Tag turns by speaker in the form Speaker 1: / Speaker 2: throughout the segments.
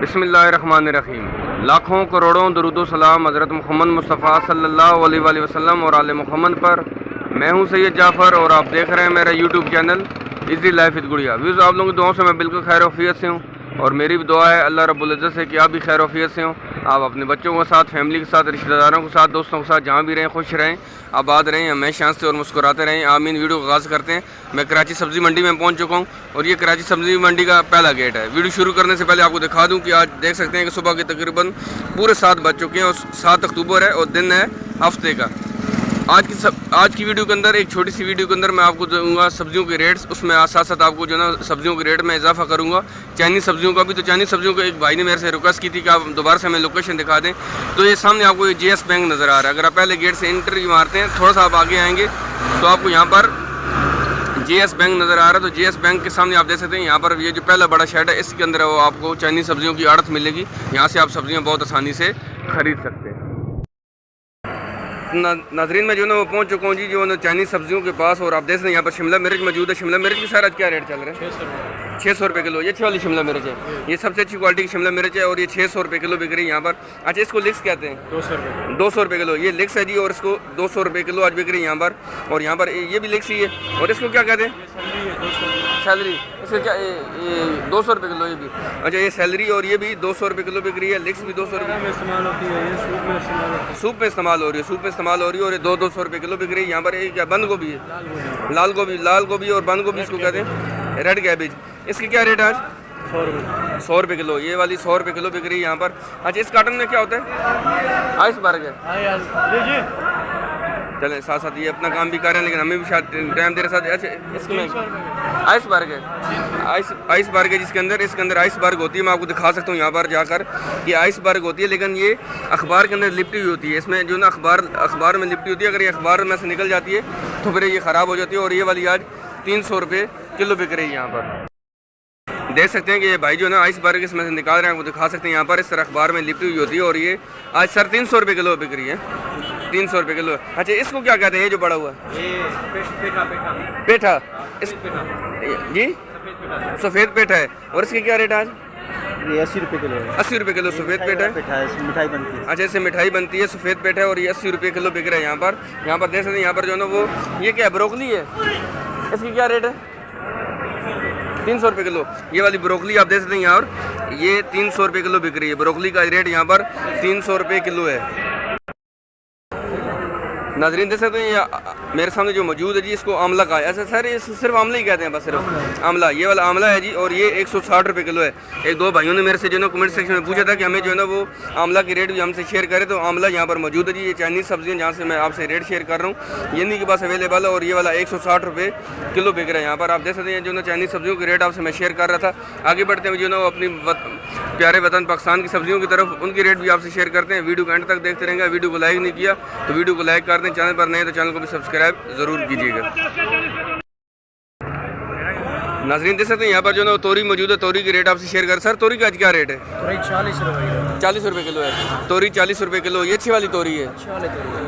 Speaker 1: बिस्मिल्लाहिर्रहमानिर्रहीम। लाखों करोड़ों दरूदो सलाम हज़रत मोहम्मद मुस्तफ़ा सल्लल्लाहु अलैहि वसल्लम और आले मोहम्मद पर। मैं हूं सैयद जाफ़र और आप देख रहे हैं मेरा YouTube channel easy life with गुड़िया। व्यूज़, आप लोगों की दुआओं से मैं बिल्कुल खैर वफ़ियत से हूँ और मेरी भी दुआ है अल्लाह रब्बुल इज़्ज़त से कि आप भी खैर वफ़ियत से हों। आप अपने बच्चों के साथ, फैमिली के साथ, रिश्तेदारों के साथ, दोस्तों के साथ जहाँ भी रहें खुश रहें, आबाद रहें, हमेशा हंसते और मुस्कुराते रहें। आमीन। वीडियो का आगाज़ करते हैं। मैं कराची सब्ज़ी मंडी में पहुँच चुका हूँ और ये कराची सब्ज़ी मंडी का पहला गेट है। वीडियो शुरू करने से पहले आपको दिखा दूँ कि आज देख सकते हैं कि सुबह के तकरीबन पूरे 7 बज चुके हैं और 7 अक्टूबर है और दिन है हफ्ते का। आज की वीडियो के अंदर, एक छोटी सी वीडियो के अंदर मैं आपको दूंगा सब्जियों के रेट्स। उसमें साथ साथ आपको जो ना सब्जियों के रेट में इजाफा करूंगा। चाइनीज़ सब्जियों का भी, तो चाइनीज़ सब्जियों का एक भाई ने मेरे से रिक्वेस्ट की थी कि आप दोबारा से हमें लोकेशन दिखा दें। तो ये सामने आपको ये JS बैंक नज़र आ रहा है। अगर आप पहले गेट से एंट्री मारते हैं, थोड़ा सा आप आगे आएँगे तो आपको यहाँ पर JS बैंक नज़र आ रहा है। तो JS बैंक के सामने आप देख सकते हैं, यहाँ पर ये जो पहला बड़ा शेड है इसके अंदर वो आपको चाइनीज़ सब्जियों की आड़त मिलेगी। यहाँ से आप सब्जियाँ बहुत आसानी से खरीद सकते हैं। नाजरीन, मैं जो ना वो पहुँच चुका हूँ जी जो ना चाइनीज़ सब्जियों के पास। और आप देख सकते हैं यहाँ पर शिमला मिर्च मौजूद है। शिमला मिर्च की सर आज क्या रेट चल रहा है? 600 रुपये किलो। ये अच्छी वाली शिमला मिर्च है, ये सबसे अच्छी क्वालिटी की शिमला मिर्च है और ये 600 रुपये किलो बिक रही है यहाँ पर। अच्छा, इसको लिक्स कहते हैं? 200 रुपये किलो ये लिक्स है जी, और इसको 200 रुपये किलो आज बिक रही है यहाँ पर। और यहाँ पर ये भी लिक्स ही है। और इसको क्या कहते हैं? सैलरी। इसका क्या? ये 200 रुपये किलो ये भी। अच्छा, ये सैलरी और ये भी 200 रुपये किलो बिक रही है। लिक्स भी 200 रुपये
Speaker 2: इस्तेमाल होती है, ये
Speaker 1: सूप में इस्तेमाल हो रही है, सूप में इस्तेमाल हो रही है। और ये 200 रुपये किलो बिक रही है यहाँ पर। ये क्या? बंद गोभी है, लाल गोभी और बंद गोभी इसको कहते हैं, रेड कैबेज। इसकी क्या रेट है आज? 100 रुपये किलो। ये वाली 100 रुपये किलो बिक रही है यहाँ पर। अच्छा, इस कार्टन में क्या होता है? आइसबर्ग है। चलें, साथ साथ ये अपना काम भी कर रहे हैं लेकिन हमें भी शायद टाइम दे रहे साथ। अच्छा, इसमें आइसबर्ग है, आइसबर्ग है जिसके अंदर, इसके अंदर आइसबर्ग होती है। मैं आपको दिखा सकता हूँ यहाँ पर जाकर, ये आइसबर्ग होती है लेकिन ये अखबार के अंदर लिपटी हुई होती है। इसमें जो ना अखबार में लिपटी होती है, अगर ये अखबार में से निकल जाती है तो फिर ये ख़राब हो जाती है। और ये वाली आज 300 रुपये किलो बिक रही है यहाँ पर। देख सकते हैं कि ये भाई जो ना आइसबर्ग इसमें से निकाल रहे हैं, आपको दिखा सकते हैं यहाँ पर। इस तरह अखबार में लिपटी हुई होती है और ये आज सर 300 रुपये किलो बिक रही है। 300 रुपये किलो। अच्छा, इसको क्या कहते हैं ये जो बड़ा हुआ? पेठा। जी, सफ़ेद पेठा है। और इसकी क्या रेट आज?
Speaker 2: ये 80 रुपये किलो है।
Speaker 1: 80 रुपये किलो सफ़ेद पेठा है।
Speaker 2: मिठाई बनती है।
Speaker 1: अच्छा, इससे मिठाई बनती है, सफ़ेद पेठा है और ये 80 रुपये किलो बिक रहा है यहाँ पर। यहाँ पर देख सकते हैं, यहाँ पर जो ना वो ये क्या है? ब्रोकली है। इसकी क्या रेट है? 300 रुपये किलो। ये वाली ब्रोकली आप देख सकते हैं यहाँ, और ये 300 रुपये किलो बिक रही है। ब्रोकली का रेट यहाँ पर 300 रुपये किलो है। नाजरीन देख सकते हैं ये मेरे सामने जो मौजूद है जी, इसको आंवला का है। ऐसा सर, ये सिर्फ आंवला ही कहते हैं? बस सिर्फ आंवला। ये वाला आंवला है जी और ये 160 रुपये किलो है। एक दो भाइयों ने मेरे से जो ना कमेंट सेक्शन में पूछा था कि हमें जो है ना वो आंवला की रेट भी हमसे शेयर करें, तो आंवला यहाँ पर मौजूद है जी। ये चाइनीज़ सब्जियाँ जहाँ से मैं आपसे रेट शेयर कर रहा हूँ, ये नहीं के पास अवेलेबल है। और ये वाला 160 रुपये किलो बिक रहा है यहाँ पर। आप देख सकते हैं जो ना चाइनीज़ सब्जियों के रेट आपसे मैं शेयर कर रहा था। आगे बढ़ते हैं जो ना अपनी प्यारे वतन पाकिस्तान की सब्जियों की तरफ, उनकी रेट भी आपसे शेयर करते हैं। वीडियो को एंड तक देखते रहेंगे। वीडियो को लाइक नहीं किया तो वीडियो को लाइक कर दें। चैनल पर नए तो चैनल को भी सब्सक्राइब ज़रूर कीजिएगा। नाजरीन देख सकते हैं यहाँ पर जो ना तोरी मौजूद है, तोरी की रेट आपसे शेयर कर। सर, तोरी का आज क्या रेट है?
Speaker 2: 40 रुपये।
Speaker 1: 40 रुपये किलो है तोरी। 40 रुपये किलो। ये अच्छी वाली तोरी है।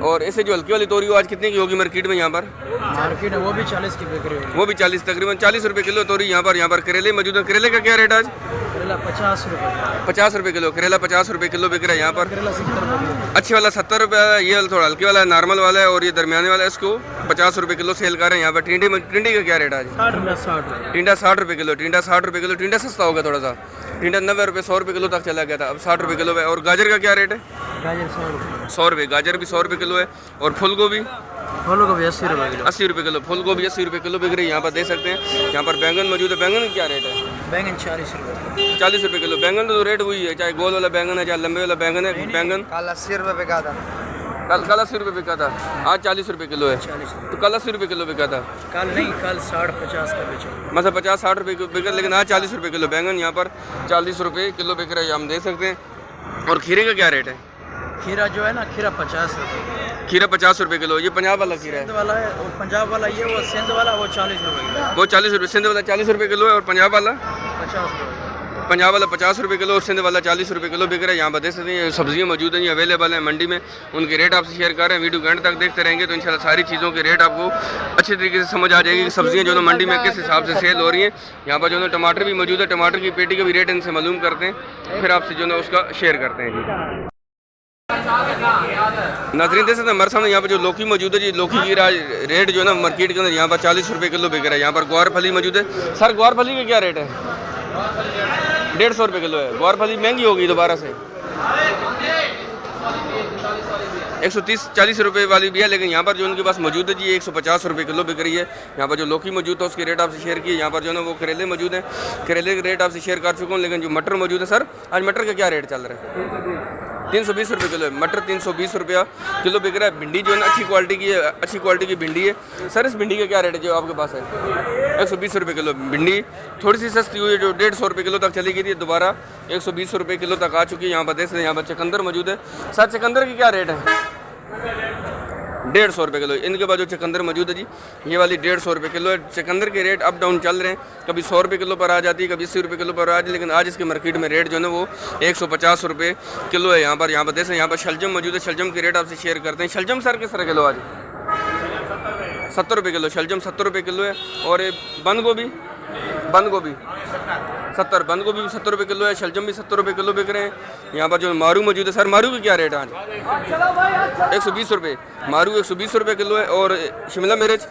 Speaker 1: और ऐसे जो हल्की वाली तोरी आज कितने की होगी मार्केट में? यहाँ पर
Speaker 2: मार्केट है वो भी 40 की बिक रही है।
Speaker 1: वो भी 40, तकरीबन 40 रुपये किलो तोरी यहाँ पर। करेले मौजूद है। करेले का क्या रेट आज?
Speaker 2: करेला 50 रुपये।
Speaker 1: 50 रुपये किलो। करेला 50 रुपये किलो बिक रहा है यहाँ पर।
Speaker 2: करेला 70 रुपये।
Speaker 1: अच्छी वाला 70 रुपये है, ये थोड़ा हल्के वाला है, नॉर्मल वाला है। और ये दरमियाने वाला है, इसको 50 रुपये किलो सेल कर रहे हैं यहाँ पर। टिंडी का क्या रेट आज?
Speaker 2: 60
Speaker 1: टिंडा 60 रुपये किलो। टिंडा 60 रुपये किलो। टिंडा सस्ता हो गया थोड़ा सा। टिंडा 90 रुपये 100 रुपये किलो तक चला गया था, अब 60 रुपये किलो है। और गाजर का क्या रेट है?
Speaker 2: गाजर 100 रुपये।
Speaker 1: 100 रुपये। गाजर भी 100 रुपये किलो है। और फूल गोभी?
Speaker 2: फूल गोभी 80 रुपये किलो।
Speaker 1: 80 रुपये किलो। फूल गोभी 80 रुपये किलो बिक रही है यहाँ पर। देख सकते हैं यहाँ पर बैंगन मौजूद है। बैंगन का क्या रेट है?
Speaker 2: बैंगन 40 रुपये।
Speaker 1: 40 रुपये किलो। बैंगन तो रेट वही है, चाहे गोल वाला बैंगन है चाहे लंबे वाला बैंगन है। बैंगन
Speaker 2: कल 80 रुपये बिका था।
Speaker 1: कल 80 रुपये बिका था, आज 40 रुपये किलो है।
Speaker 2: 40
Speaker 1: तो कल 80 रुपये किलो बिका था।
Speaker 2: कल नहीं, कल 60-50 का बेचा।
Speaker 1: मतलब 50-60 रुपये बिका, लेकिन आज 40 रुपये किलो। बैंगन यहाँ पर 40 रुपये किलो बिक रहा है, हम देख सकते हैं। और खीरे का क्या रेट है?
Speaker 2: खीरा जो है ना, खीरा 50 रुपये।
Speaker 1: खीरा 50 रुपये किलो। ये पंजाब वाला खीरा
Speaker 2: सिंध वाला है और पंजाब वाला ये, वो सिंध वाला वो 40 रुपये किलो।
Speaker 1: वो 40 रुपये। सिंध वाला 40 रुपये किलो है और पंजाब वाला
Speaker 2: 50 रुपये।
Speaker 1: पंजाब वाला 50 रुपये किलो और सिंध वाला 40 रुपये किलो बिक रहा है। यहाँ पर देख सकते हैं सब्जियाँ मौजूद हैं, ये अवेलेबल हैं मंडी में, उनके रेट आपसे शेयर कर रहे हैं। वीडियो के एंड तक देखते रहेंगे तो इंशाल्लाह सारी चीज़ों के रेट आपको अच्छे तरीके से समझ आ जाएगी कि सब्जियाँ जो है मंडी में किस हिसाब से सेल हो रही हैं। यहाँ पर जो है टमाटर भी मौजूद है, टमाटर की पेटी का भी रेट इनसे मालूम करते हैं, फिर आपसे जो है उसका शेयर करते हैं जी। नाज़रीन देख सकते हैं हमारे सामने यहाँ पर जो लौकी मौजूद है जी, लौकी की रेट जो है ना मार्केट के अंदर यहाँ पर 40 रुपये किलो बिक रहा है। यहाँ पर ग्वार फली मौजूद है। सर ग्वार फली का क्या रेट है? 150 रुपये किलो है। ग्वार फली महंगी होगी दोबारा से, 130-40 रुपये वाली भी है, लेकिन यहाँ पर जो उनके पास मौजूद है जी 150 रुपये किलो बिक रही है। यहाँ पर जो लौकी मौजूद है उसके रेट आपसे शेयर किए। यहाँ पर जो है वो करेले मौजूद हैं, करेले के रेट आपसे शेयर कर चुका हूँ। लेकिन जो मटर मौजूद है सर, आज मटर का क्या रेट चल रहा है? 320 रुपये किलो है मटर, 320 रुपया किलो बिक रहा है। भिंडी जो है ना अच्छी क्वालिटी की है, अच्छी क्वालिटी की भिंडी है। सर इस भिंडी का क्या रेट है जो आपके पास है? 120 रुपये किलो। भिंडी थोड़ी सी सस्ती हुई है, जो 150 रुपये किलो तक चली गई थी, दोबारा 120 रुपये किलो तक आ चुकी है। यहाँ पर देख सकते हैं यहाँ पर चकंदर मौजूद है। सर चकंदर की क्या रेट है? 150 रुपये किलो। इनके पास जो चकंदर मौजूद है जी, ये वाली 150 रुपये किलो है। चकंदर के रेट अप डाउन चल रहे हैं, कभी 100 रुपये किलो पर आ जाती है, कभी 80 रुपये किलो पर आ जाती है, लेकिन आज इसके मार्केट में रेट जो है ना वो 150 रुपये किलो है। यहाँ पर देखें यहाँ पर शलजम मौजूद है, शलजम के रेट आपसे शेयर करते हैं। शलजम सर किस तरह किलो आज? 70 रुपये किलो। शलजम 70 रुपये किलो है। और बंद गोभी 70, बंद गोभी भी 70 रुपये किलो है। शलजम भी 70 रुपये किलो बिक रहे हैं। यहाँ पर जो मारू मौजूद है, सर मारू की क्या रेट है आज? 120 रुपये। मारू 120 रुपये किलो है। और शिमला मिर्च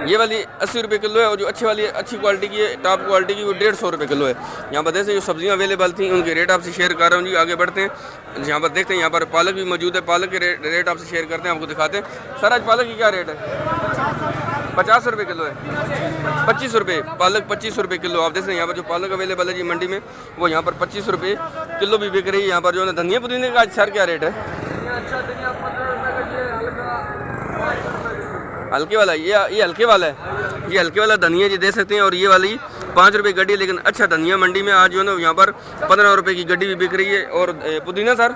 Speaker 1: ये वाली 80 रुपये किलो है, और जो अच्छी वाली अच्छी क्वालिटी की है, टॉप क्वालिटी की, वो 150 रुपये किलो है। यहाँ पर जैसे जो सब्जियाँ अवेलेबल थी उनके रेट आपसे शेयर कर रहा हूँ जी। आगे बढ़ते हैं, यहाँ पर देखते हैं यहाँ पर पालक भी मौजूद है। पालक के रेट आपसे शेयर करते हैं, आपको दिखाते हैं। सर आज पालक की क्या रेट है? 50 रुपये किलो है। 25 रुपये पालक, 25 रुपये किलो। आप देख रहे हैं यहाँ पर जो पालक अवेलेबल है जी मंडी में, वो यहाँ पर 25 रुपये किलो भी बिक रही है। यहाँ पर जो है धनिया पुदीने का आज सर क्या रेट है? हल्के वाला, ये हल्के वाला है, ये हल्के वाला धनिया जी दे सकते हैं। और ये वाली 5 रुपये गड्डी, लेकिन अच्छा धनिया मंडी में आज जो है ना यहाँ पर 15 रुपये की गड्डी भी बिक रही है। और पुदीना सर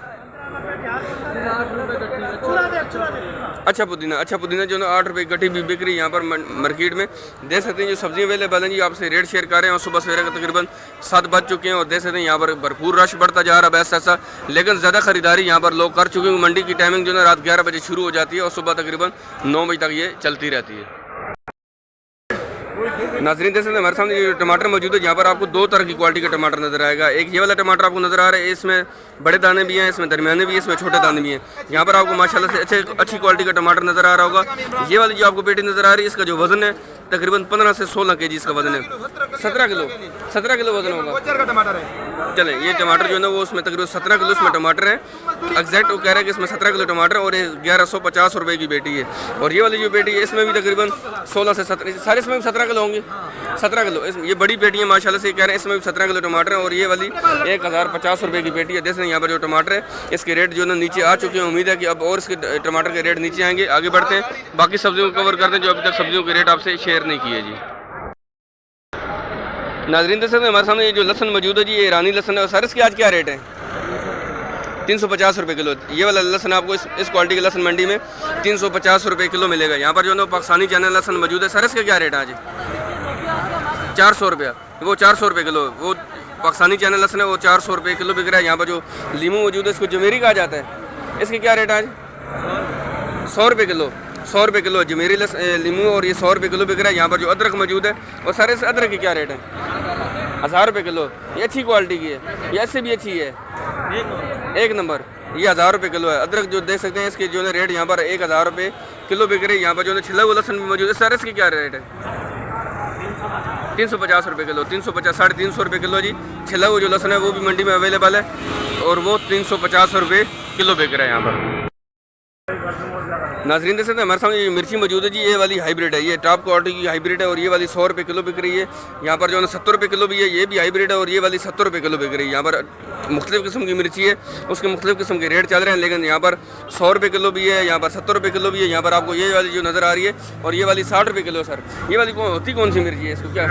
Speaker 1: अच्छा पुदीना जो है 8 रुपये गड्डी भी बिक रही है यहाँ पर मार्केट में। देख सकते हैं जो सब्जी अवेलेबल हैं जी, आपसे रेट शेयर कर रहे हैं। और सुबह सवेरे का तकरीबन 7 बज चुके हैं, और देख सकते हैं यहाँ पर भरपूर रश बढ़ता जा रहा है ऐसा ऐसा, लेकिन ज़्यादा खरीदारी यहाँ पर लोग कर चुके हैं। मंडी की टाइमिंग जो है रात 11 बजे शुरू हो जाती है और सुबह तकरीबन 9 बजे तक ये चलती रहती है। नाज़रीन देख सकते हैं हमारे सामने ये टमाटर मौजूद है। यहाँ पर आपको 2 तरह की क्वालिटी का टमाटर नजर आएगा। एक ये वाला टमाटर आपको नजर आ रहा है, इसमें बड़े दाने भी हैं, इसमें दरमियाने भी हैं, इसमें छोटे दाने भी हैं। यहाँ पर आपको माशाल्लाह से अच्छी क्वालिटी का टमाटर नजर आ रहा होगा। ये वाली जो आपको पेटी नजर आ रही है, इसका जो वजन है तकरीबन 15 से 16 केजी इसका वजन है। 17 किलो वजन होगा। चलें ये टमाटर जो है ना वो उसमें तकरीबन 17 किलो इसमें टमाटर है। एग्जैक्ट वो कह रहे हैं कि इसमें 17 किलो टमाटर और 1150 रुपये की पेटी है। और ये वाली जो पेटी है इसमें भी तकरीबन 16 से 17, सारे इसमें भी 17 किलो होंगे। 17 किलो ये बड़ी पेटी है माशाल्लाह से, कह रहे हैं इसमें भी 17 किलो टमाटर है। और ये वाली 1050 रुपये की पेटी है। जैसे यहाँ पर जो टमाटर है इसके रेट जो है ना नीचे आ चुके हैं। उम्मीद है कि अब और इसके टमाटर के रेट नीचे आएंगे। आगे बढ़ते हैं, बाकी सब्जियों को कवर करते हैं जो अभी तक सब्जियों के रेट आपसे शेयर नहीं किए जी। नाज़रीन देख सकते हैं हमारे सामने ये जो लहसन मौजूद है जी, ये ईरानी लहसन है। सर इसकी आज क्या रेट है? 350 रुपये किलो। ये वाला लहसन आपको इस क्वालिटी के लहसन मंडी में 350 रुपये किलो मिलेगा। यहाँ पर जो है पाकिस्तानी चैनल लहसन मौजूद है। सर इसका क्या रेट है आज? 400 रुपया। वो 400 रुपये किलो, वो पाकिस्तानी चैनल लहसन है, वो 400 रुपये किलो बिक रहा है। यहाँ पर जो लीमू मौजूद है इसको जमेरी कहा जाता है, इसके क्या रेट है आज? 100 रुपये किलो। 100 रुपये किलो जमेरी लीमू, और ये 100 रुपये किलो बिक रहा है। यहाँ पर जो अदरक मौजूद है, और सारे इस अदरक की क्या रेट है? 1000 रुपये किलो। ये अच्छी क्वालिटी की है, ये ऐसे भी अच्छी है, एक नंबर। ये 1000 रुपये किलो है। अदरक जो देख सकते हैं इसके जो है रेट यहाँ पर 1000 रुपये किलो बिक रही है। यहाँ पर जो है छिला हुआ लहसन भी मौजूद है। सर इसकी क्या रेट है? 350 रुपये किलो। 350, 350 रुपये किलो जी। छिला हुआ जो लहसन है वो भी मंडी में अवेलेबल है, और वो 350 रुपये किलो बिक रहा है यहाँ पर। नाज़रीन देख सकते हैं हमारे सामने ये मिर्ची मौजूद है जी, ये वाली हाइब्रिड है, ये टॉप क्वालिटी की हाइब्रिड है। और ये वाली 100 रुपये किलो बिक रही है। यहाँ पर जो है 70 रुपये किलो भी है, ये भी हाइब्रिड है। और ये वाली 70 रुपये किलो बिक रही है। यहाँ पर मुख्तलिफ़ किस्म की मिर्ची है, उसके मुख्तलिफ़ किस्म के रेट चल रहे हैं, लेकिन यहाँ पर 100 रुपये किलो भी है, यहाँ पर 70 रुपये किलो भी है। यहाँ पर आपको ये वाली जो नज़र आ रही है, और ये वाली 60 रुपये किलो। सर ये वाली होती कौन सी मिर्ची है? इसको क्या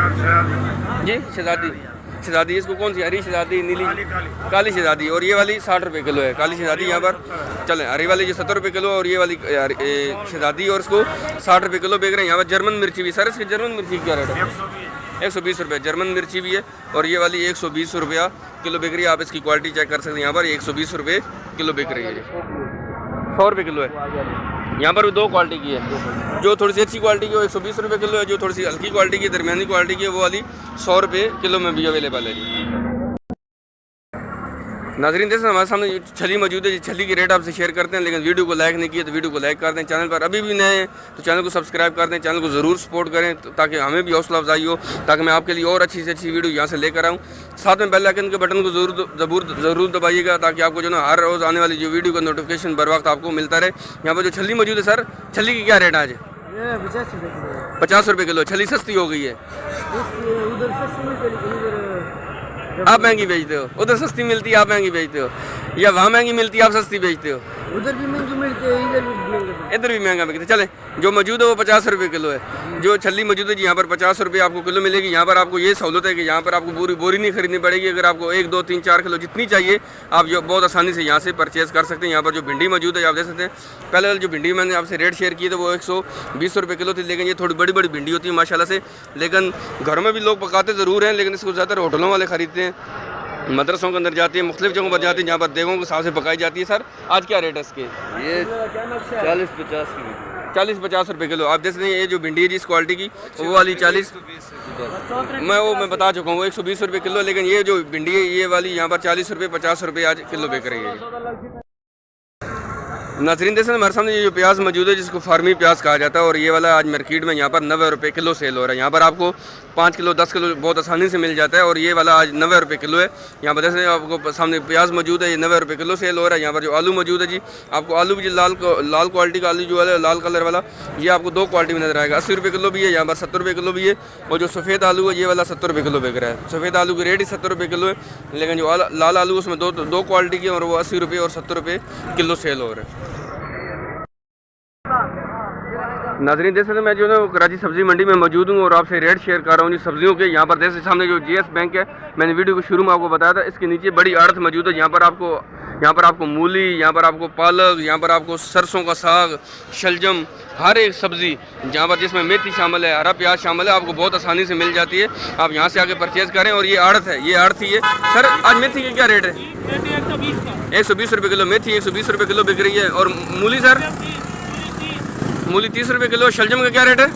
Speaker 1: जी? शहजादी। इसको कौन सी? हरी शहजादी, नीली, काली शहजादी। और ये वाली 60 रुपये किलो है, काली शहजादी। यहाँ पर चलें हरी वाली जो 70 रुपये किलो, और ये वाली शहजादी, और इसको 60 रुपये किलो बेच रहे हैं। यहाँ पर जर्मन मिर्ची भी। सर इसकी जर्मन मिर्ची क्या रेट है? 120 रुपये। जर्मन मिर्ची भी है और ये वाली 120 रुपया किलो बिक रही है। आप इसकी क्वालिटी चेक कर सकते हैं। यहाँ पर 120 रुपये किलो बिक रही है। 100 रुपये किलो है। यहाँ पर भी दो क्वालिटी की है। जो थोड़ी सी अच्छी क्वालिटी की वो 120 रुपये किलो है। जो थोड़ी सी हल्की क्वालिटी की, दरमियानी क्वालिटी की है, वो वाली 100 रुपये किलो में भी अवेलेबल है जी। नाज़रीन जैसे हमारे सामने छली मौजूद है। छली की रेट आपसे शेयर करते हैं, लेकिन वीडियो को लाइक नहीं किया तो वीडियो को लाइक कर दें। चैनल पर अभी भी नए हैं तो चैनल को सब्सक्राइब कर दें। चैनल को ज़रूर सपोर्ट करें ताकि हमें भी हौसला अफजाई हो, ताकि मैं आपके लिए और अच्छी से अच्छी वीडियो यहाँ से लेकर आऊँ। साथ में बेल आइकन के बटन को ज़रूर दबाइएगा ताकि आपको जो ना हर रोज़ आने वाली जो वीडियो का नोटिफिकेशन बर वक्त आपको मिलता रहे। यहाँ पर जो छली मौजूद है सर, छली की क्या रेट है आज? 50 रुपये किलो। छली सस्ती हो गई है। आप महंगी बेचते हो, उधर सस्ती मिलती है आप महंगी बेचते हो, या वहाँ महंगी मिलती है आप सस्ती बेचते हो?
Speaker 2: उधर भी महंगी मिलती है,
Speaker 1: इधर भी महंगा बिकते। चले जो मौजूद है वो 50 रुपये किलो है। जो छली मौजूद है जी यहाँ पर 50 रुपये आपको किलो मिलेगी। यहाँ पर आपको ये सहूलत है कि यहाँ पर आपको पूरी बोरी नहीं खरीदनी पड़ेगी। अगर आपको 1, 2, 3, 4 किलो जितनी चाहिए आप जो बहुत आसानी से यहाँ से परचेज़ कर सकते हैं। यहाँ पर जो भिंडी मौजूद है आप देख सकते हैं। पहले जो भिंडी मैंने आपसे रेट शेयर की तो वो 120 रुपये किलो थी, लेकिन ये थोड़ी बड़ी बड़ी भिंडी होती है माशाल्लाह से। लेकिन घरों में भी लोग पकाते ज़रूर हैं, लेकिन इसको ज़्यादातर होटलों वाले ख़रीदते हैं, मदरसों के अंदर जाती है, मुख्तलिफ जगहों पर जाती है जहाँ पर देगों के हिसाब से पकाई जाती है। सर आज क्या रेट है इसके?
Speaker 3: ये 40-50 की
Speaker 1: 40-50 रुपये किलो। आप देख सकते हैं ये जो भिंडी है जी इस क्वालिटी की वो वाली 40, मैं बता चुका हूँ वो 120 रुपये किलो। लेकिन ये जो भिंडी है ये वाली यहाँ पर 40 रुपये 50 रुपये आज किलो बिक रही है। नाज़रीन देखें हमारे सामने ये जो प्याज मौजूद है जिसको फार्मी प्याज कहा जाता है और ये वाला आज मार्केट में यहाँ पर 90 रुपये किलो सेल हो रहा है। यहाँ पर आपको 5 किलो 10 किलो बहुत आसानी से मिल जाता है और ये वाला आज 90 रुपये किलो है। यहाँ पर देखें आपको सामने प्याज मौजूद है, ये 90 रुपये किलो सेल हो रहा है। यहाँ पर जो आलू मौजूद है जी, आपको आलू भी लाल क्वालिटी का आलू जो है लाल कलर वाला, ये आपको दो क्वालिटी में नजर आएगा। 80 रुपये किलो भी है, यहाँ पर 70 रुपये किलो भी है। और जो सफ़ेद आलू है ये वाला 70 रुपये किलो बिक रहा है। सफ़ेद आलू की रेट ही 70 रुपये किलो है, लेकिन जो लाल आलू उसमें दो क्वालिटी की और वो 80 रुपये और 70 रुपये किलो सेल हो रहा है। नाज़रीन देख सकते हैं मैं जो है कराची सब्ज़ी मंडी में मौजूद हूँ और आपसे रेट शेयर कर रहा हूँ सब्जियों के। यहाँ पर देख सकते सामने जो GS बैंक है, मैंने वीडियो को शुरू में आपको बताया था, इसके नीचे बड़ी आड़त मौजूद है। यहाँ पर आपको मूली, यहाँ पर आपको पालक, यहाँ पर आपको सरसों का साग, शलजम, हर एक सब्ज़ी जहाँ पर जिसमें मेथी शामिल है, हरा प्याज शामिल है, आपको बहुत आसानी से मिल जाती है। आप यहाँ से आके परचेज़ करें। और ये आड़त है, ये आड़त ही है। सर आज मेथी की क्या रेट है? 120 रुपये किलो मेथी 120 रुपये किलो बिक रही है। और मूली सर? मूली 30 रुपये किलो। शलजम का क्या रेट है?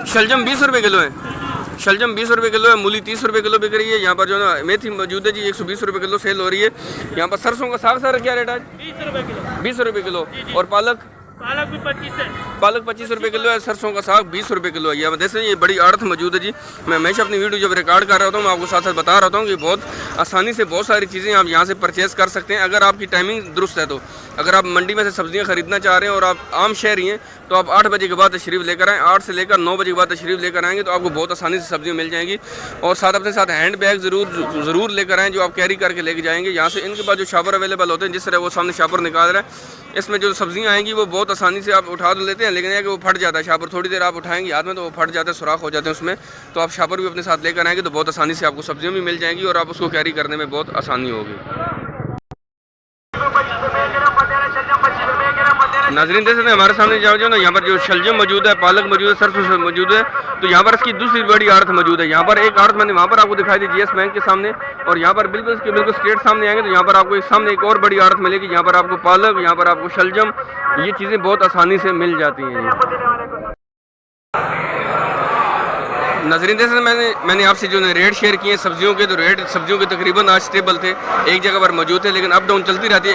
Speaker 1: शलजम 20 रुपये किलो है। शलजम 20 रुपये किलो है, मूली 30 रुपये किलो बिक रही है। यहाँ पर जो ना मेथी मौजूद है जी 120 रुपये किलो सेल हो रही है। यहाँ पर सरसों का साग सर क्या रेट है?
Speaker 4: 20 रुपये किलो।
Speaker 1: 20 रुपये किलो। और पालक
Speaker 4: भी 25 है।
Speaker 1: पालक 25 रुपये किलो है। सरसों का साग 20 रुपये किलो है। यहाँ जैसे ये बड़ी आड़त मौजूद है जी। मैं हमेशा अपनी वीडियो जब रिकॉर्ड कर रहा हूँ मैं आपको साथ साथ बता रहा हूँ कि बहुत आसानी से बहुत सारी चीज़ें आप यहाँ से परचेज़ कर सकते हैं अगर आपकी टाइमिंग दुरुस्त है तो। अगर आप मंडी में से सब्जियाँ खरीदना चाह रहे हैं और आप आम शहरी हैं तो आप 8 बजे के बाद तशरीफ़ लेकर आएँ। 8 से लेकर 9 बजे के बाद तशरीफ़ लेकर आएंगे तो आपको बहुत आसानी से सब्जियाँ मिल जाएंगी। और साथ अपने साथ हैंड बैग ज़रूर लेकर आएँ जो आप कैरी करके लेके जाएंगे यहाँ से। इनके पास जो शॉपर अवेलेबल होते हैं, जिस तरह वो सामने शॉपर निकाल रहा है, इसमें जो सब्जियाँ आएंगी वो बहुत आसानी से आप उठा तो लेते हैं, लेकिन यह कि वो फट जाता है। शापर थोड़ी देर आप उठाएंगे हाथ में तो वो फट जाता है, सुराख हो जाते हैं उसमें। तो आप शापर भी अपने साथ लेकर आएंगे तो बहुत आसानी से आपको सब्जियाँ भी मिल जाएंगी और आप उसको कैरी करने में बहुत आसानी होगी। नाज़रीन देख सकते हैं हमारे सामने जो ना यहाँ पर जो शलजम मौजूद है, पालक मौजूद है, सरसों मौजूद है। तो यहाँ पर इसकी दूसरी बड़ी आड़त मौजूद है। यहाँ पर एक आड़त मैंने वहाँ पर आपको दिखाई दी GS बैंक के सामने, और यहाँ पर बिल्कुल स्ट्रेट सामने आएंगे तो यहाँ पर आपको सामने एक और बड़ी आड़त मिलेगी। यहाँ पर आपको पालक, यहाँ पर आपको शलजम, ये चीज़ें बहुत आसानी से मिल जाती हैं। नाज़रीन जैसे मैंने आपसे जो रेट शेयर किए सब्जियों के, तो रेट सब्जियों के तकरीबन आज स्टेबल थे, एक जगह पर मौजूद थे, लेकिन अप डाउन चलती रहती है।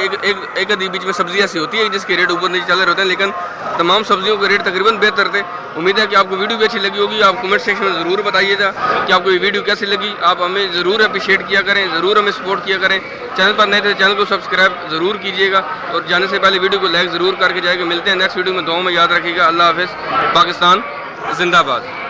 Speaker 1: एक आधी बीच में सब्जी ऐसी होती है जिसके रेट ऊपर नीचे चल रहे होते हैं, लेकिन तमाम सब्जियों के रेट तकरीबन बेहतर थे। उम्मीद है कि आपको वीडियो भी अच्छी लगी होगी। आप कमेंट सेक्शन में ज़रूर बताइएगा कि आपको ये वीडियो कैसी लगी। आप हमें ज़रूर अप्रिशिएट किया करें, ज़रूर हमें सपोर्ट किया करें। चैनल पर नए थे चैनल को सब्सक्राइब ज़रूर कीजिएगा और जाने से पहले वीडियो को लाइक ज़रूर करके जाएगा। मिलते हैं नेक्स्ट वीडियो में, दुआ में याद रखिएगा। अल्लाह हाफ़िज़। पाकिस्तान जिंदाबाद।